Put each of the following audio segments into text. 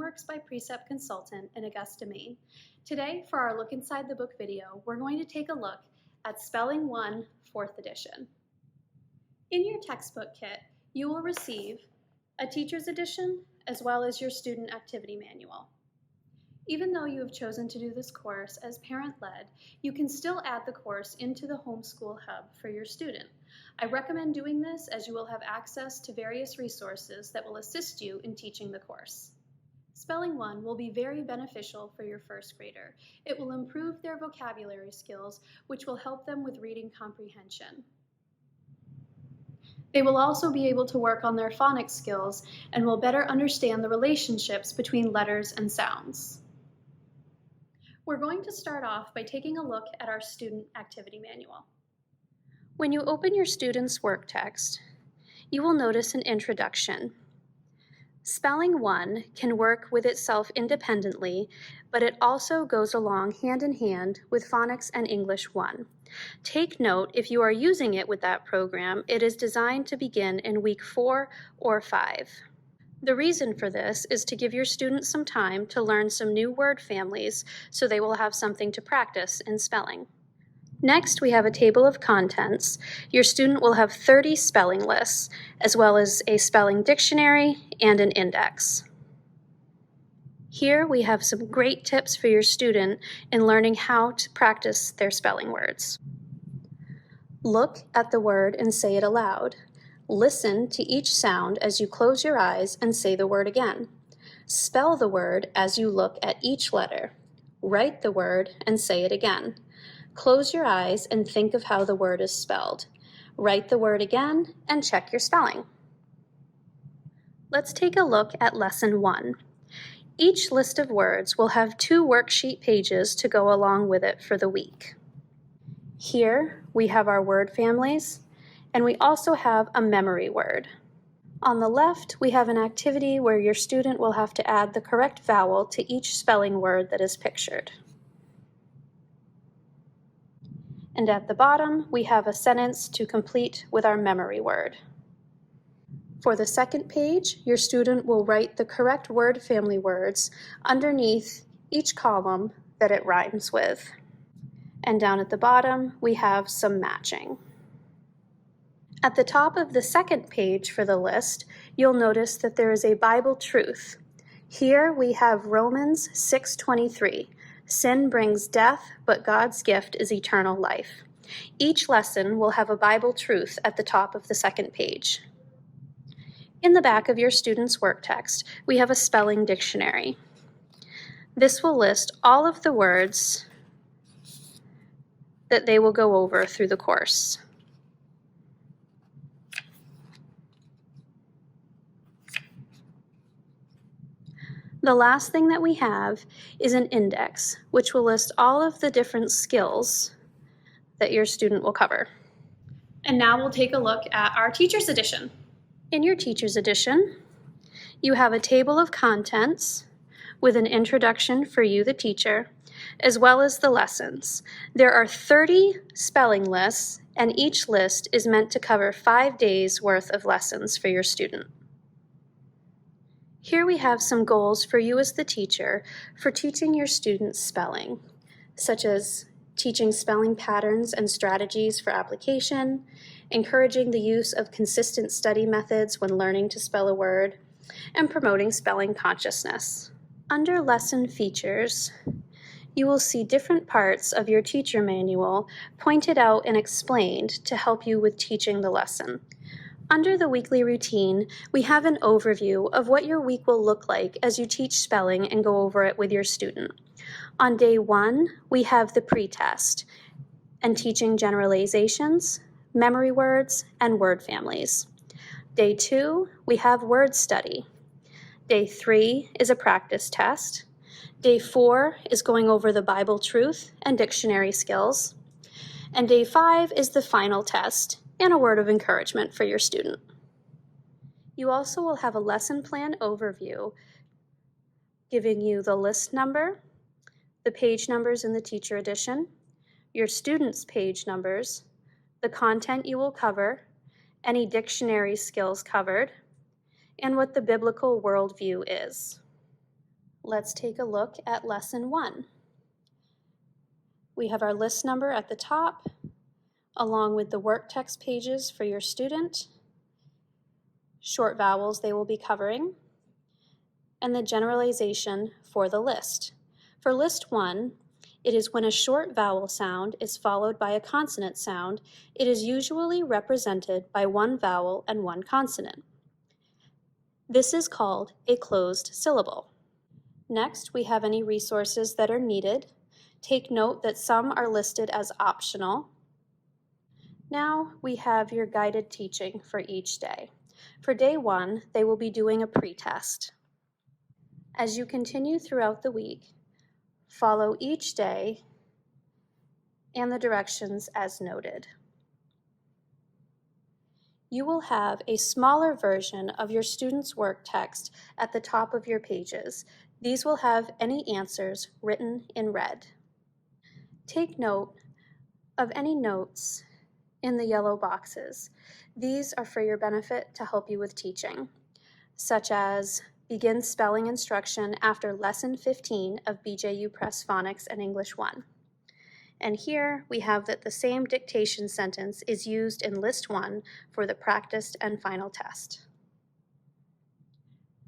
Homeworks by Precept Consultant in Augusta, Maine. Today, for our Look Inside the Book video, we're going to take a look at Spelling 1, 4th edition. In your textbook kit, you will receive a teacher's edition as well as your student activity manual. Even though you have chosen to do this course as parent-led, you can still add the course into the Homeschool Hub for your student. I recommend doing this as you will have access to various resources that will assist you in teaching the course. Spelling 1 will be very beneficial for your first grader. It will improve their vocabulary skills, which will help them with reading comprehension. They will also be able to work on their phonics skills and will better understand the relationships between letters and sounds. We're going to start off by taking a look at our student activity manual. When you open your student's work text, you will notice an introduction. Spelling 1 can work with itself independently, but it also goes along hand in hand with Phonics and English 1. Take note, if you are using it with that program, it is designed to begin in week 4 or 5. The reason for this is to give your students some time to learn some new word families so they will have something to practice in spelling. Next, we have a table of contents. Your student will have 30 spelling lists, as well as a spelling dictionary and an index. Here we have some great tips for your student in learning how to practice their spelling words. Look at the word and say it aloud. Listen to each sound as you close your eyes and say the word again. Spell the word as you look at each letter. Write the word and say it again. Close your eyes and think of how the word is spelled. Write the word again and check your spelling. Let's take a look at Lesson 1. Each list of words will have 2 worksheet pages to go along with it for the week. Here we have our word families, and we also have a memory word. On the left, we have an activity where your student will have to add the correct vowel to each spelling word that is pictured. And at the bottom, we have a sentence to complete with our memory word. For the second page, your student will write the correct word family words underneath each column that it rhymes with. And down at the bottom, we have some matching. At the top of the second page for the list, you'll notice that there is a Bible truth. Here we have Romans 6:23. Sin brings death, but God's gift is eternal life. Each lesson will have a Bible truth at the top of the second page. In the back of your student's work text, we have a spelling dictionary. This will list all of the words that they will go over through the course. The last thing that we have is an index, which will list all of the different skills that your student will cover. And now we'll take a look at our Teacher's Edition. In your Teacher's Edition, you have a table of contents with an introduction for you, the teacher, as well as the lessons. There are 30 spelling lists, and each list is meant to cover 5 days worth of lessons for your student. Here we have some goals for you as the teacher for teaching your students spelling, such as teaching spelling patterns and strategies for application, encouraging the use of consistent study methods when learning to spell a word, and promoting spelling consciousness. Under Lesson Features, you will see different parts of your teacher manual pointed out and explained to help you with teaching the lesson. Under the weekly routine, we have an overview of what your week will look like as you teach spelling and go over it with your student. On day 1, we have the pre-test and teaching generalizations, memory words, and word families. Day 2, we have word study. Day 3 is a practice test. Day 4 is going over the Bible truth and dictionary skills. And day 5 is the final test and a word of encouragement for your student. You also will have a lesson plan overview giving you the list number, the page numbers in the teacher edition, your students' page numbers, the content you will cover, any dictionary skills covered, and what the biblical worldview is. Let's take a look at Lesson 1. We have our list number at the top, along with the work text pages for your student, short vowels they will be covering, and the generalization for the list. For List 1, it is when a short vowel sound is followed by a consonant sound. It is usually represented by one vowel and one consonant. This is called a closed syllable. Next, we have any resources that are needed. Take note that some are listed as optional. Now we have your guided teaching for each day. For day 1, they will be doing a pretest. As you continue throughout the week, follow each day and the directions as noted. You will have a smaller version of your student's work text at the top of your pages. These will have any answers written in red. Take note of any notes in the yellow boxes. These are for your benefit to help you with teaching, such as begin spelling instruction after Lesson 15 of BJU Press Phonics and English 1. And here we have that the same dictation sentence is used in List 1 for the practiced and final test.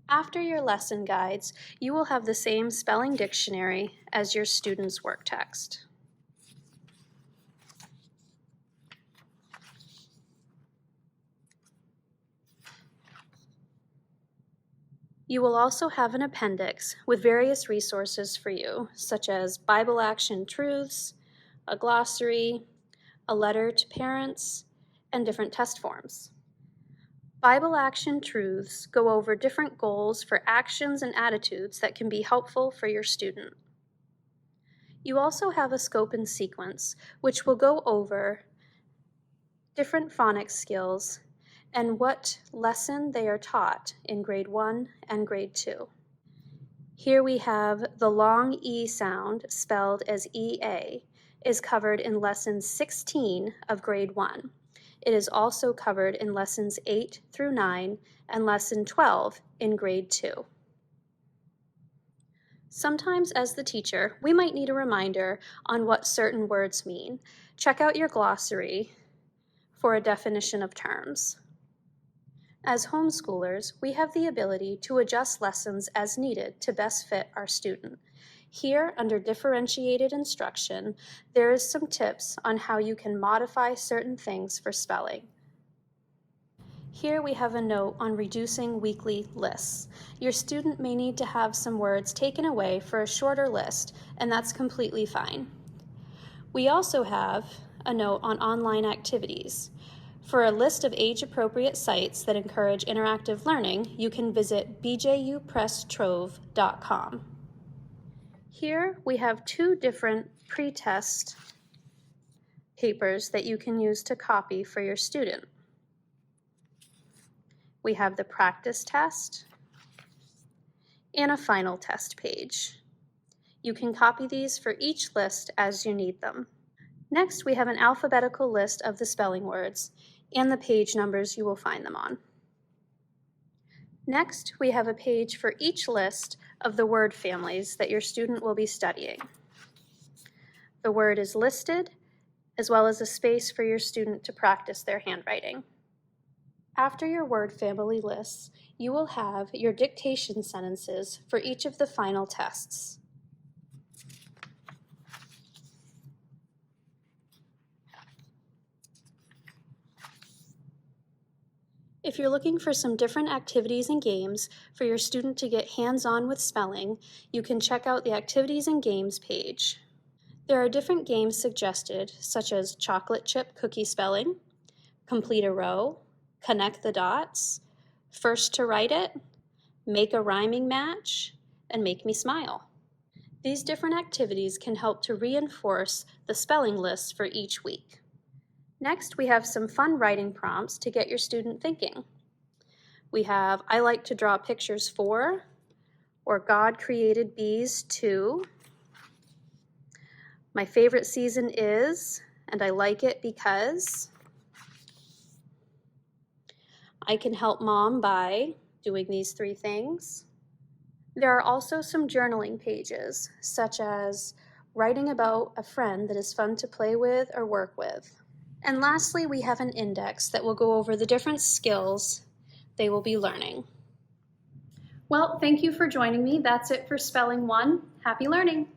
After your lesson guides, you will have the same spelling dictionary as your student's work text. You will also have an appendix with various resources for you, such as Bible Action Truths, a glossary, a letter to parents, and different test forms. Bible Action Truths go over different goals for actions and attitudes that can be helpful for your student. You also have a scope and sequence, which will go over different phonics skills and what lesson they are taught in grade 1 and grade 2. Here we have the long E sound, spelled as EA, is covered in lesson 16 of grade 1. It is also covered in lessons 8 through 9 and lesson 12 in grade 2. Sometimes as the teacher, we might need a reminder on what certain words mean. Check out your glossary for a definition of terms. As homeschoolers, we have the ability to adjust lessons as needed to best fit our student. Here, under differentiated instruction, there is some tips on how you can modify certain things for spelling. Here we have a note on reducing weekly lists. Your student may need to have some words taken away for a shorter list, and that's completely fine. We also have a note on online activities. For a list of age-appropriate sites that encourage interactive learning, you can visit bjupresstrove.com. Here we have 2 different pre-test papers that you can use to copy for your student. We have the practice test and a final test page. You can copy these for each list as you need them. Next, we have an alphabetical list of the spelling words and the page numbers you will find them on. Next, we have a page for each list of the word families that your student will be studying. The word is listed, as well as a space for your student to practice their handwriting. After your word family lists, you will have your dictation sentences for each of the final tests. If you're looking for some different activities and games for your student to get hands-on with spelling, you can check out the Activities and Games page. There are different games suggested, such as chocolate chip cookie spelling, complete a row, connect the dots, first to write it, make a rhyming match, and make me smile. These different activities can help to reinforce the spelling list for each week. Next, we have some fun writing prompts to get your student thinking. We have I like to draw pictures for, or God created bees too. My favorite season is, and I like it because. I can help mom by doing these 3 things. There are also some journaling pages, such as writing about a friend that is fun to play with or work with. And lastly, we have an index that will go over the different skills they will be learning. Well, thank you for joining me. That's it for Spelling 1. Happy learning!